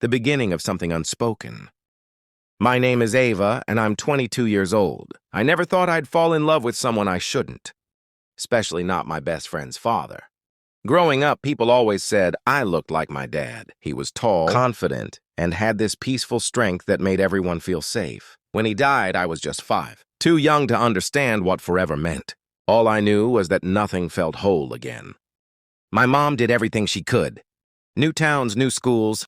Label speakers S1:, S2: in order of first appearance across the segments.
S1: the beginning of something unspoken. My name is Ava, and I'm 22 years old. I never thought I'd fall in love with someone I shouldn't, especially not my best friend's father. Growing up, people always said I looked like my dad. He was tall, confident, and had this peaceful strength that made everyone feel safe. When he died, I was just 5, too young to understand what forever meant. All I knew was that nothing felt whole again. My mom did everything she could. New towns, new schools,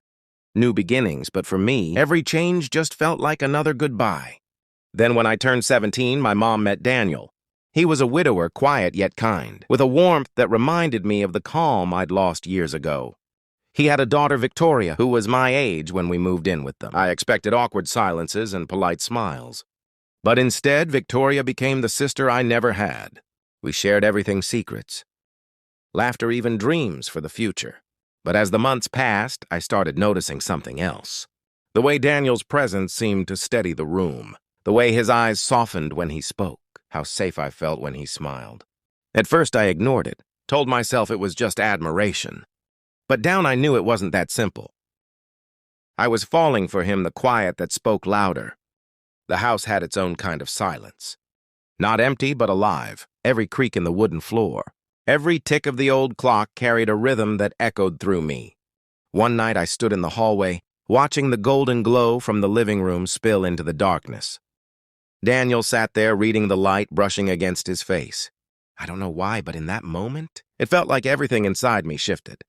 S1: new beginnings, but for me, every change just felt like another goodbye. Then when I turned 17, my mom met Daniel. He was a widower, quiet yet kind, with a warmth that reminded me of the calm I'd lost years ago. He had a daughter, Victoria, who was my age when we moved in with them. I expected awkward silences and polite smiles. But instead, Victoria became the sister I never had. We shared everything, secrets, laughter, even dreams for the future. But as the months passed, I started noticing something else. The way Daniel's presence seemed to steady the room, the way his eyes softened when he spoke, how safe I felt when he smiled. At first I ignored it, told myself it was just admiration. But down I knew it wasn't that simple. I was falling for him, the quiet that spoke louder. The house had its own kind of silence. Not empty, but alive, every creak in the wooden floor. Every tick of the old clock carried a rhythm that echoed through me. One night I stood in the hallway, watching the golden glow from the living room spill into the darkness. Daniel sat there reading the light brushing against his face. I don't know why, but in that moment, it felt like everything inside me shifted.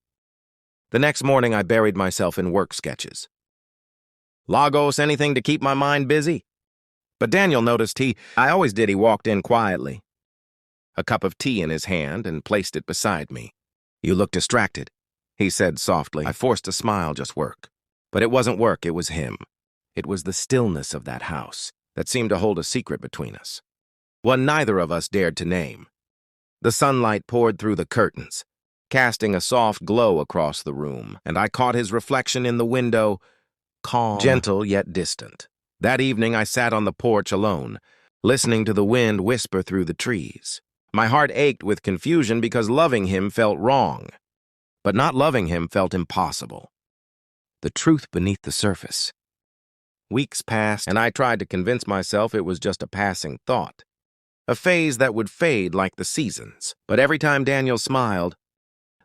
S1: The next morning I buried myself in work sketches. Lagos, anything to keep my mind busy? But Daniel noticed I always did. He walked in quietly, a cup of tea in his hand, and placed it beside me. You look distracted, he said softly. I forced a smile, just work. But it wasn't work, it was him. It was the stillness of that house that seemed to hold a secret between us, one neither of us dared to name. The sunlight poured through the curtains, casting a soft glow across the room, and I caught his reflection in the window, calm, gentle yet distant. That evening I sat on the porch alone, listening to the wind whisper through the trees. My heart ached with confusion because loving him felt wrong, but not loving him felt impossible. The truth beneath the surface. Weeks passed, and I tried to convince myself it was just a passing thought, a phase that would fade like the seasons. But every time Daniel smiled,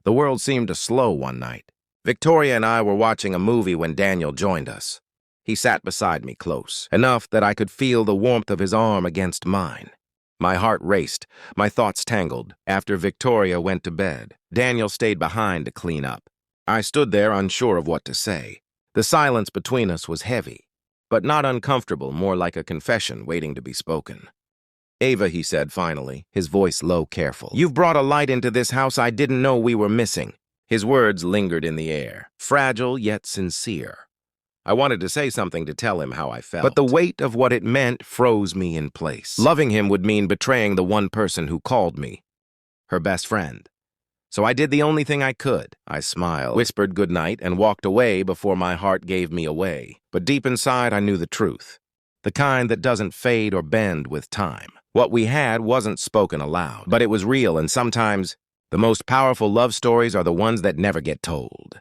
S1: the world seemed to slow one night. Victoria and I were watching a movie when Daniel joined us. He sat beside me close, enough that I could feel the warmth of his arm against mine. My heart raced, my thoughts tangled. After Victoria went to bed, Daniel stayed behind to clean up. I stood there unsure of what to say. The silence between us was heavy, but not uncomfortable, more like a confession waiting to be spoken. Ava, he said finally, his voice low, careful. You've brought a light into this house I didn't know we were missing. His words lingered in the air, fragile yet sincere. I wanted to say something to tell him how I felt, but the weight of what it meant froze me in place. Loving him would mean betraying the one person who called me, her best friend. So I did the only thing I could. I smiled, whispered goodnight, and walked away before my heart gave me away. But deep inside, I knew the truth, the kind that doesn't fade or bend with time. What we had wasn't spoken aloud, but it was real, and sometimes the most powerful love stories are the ones that never get told.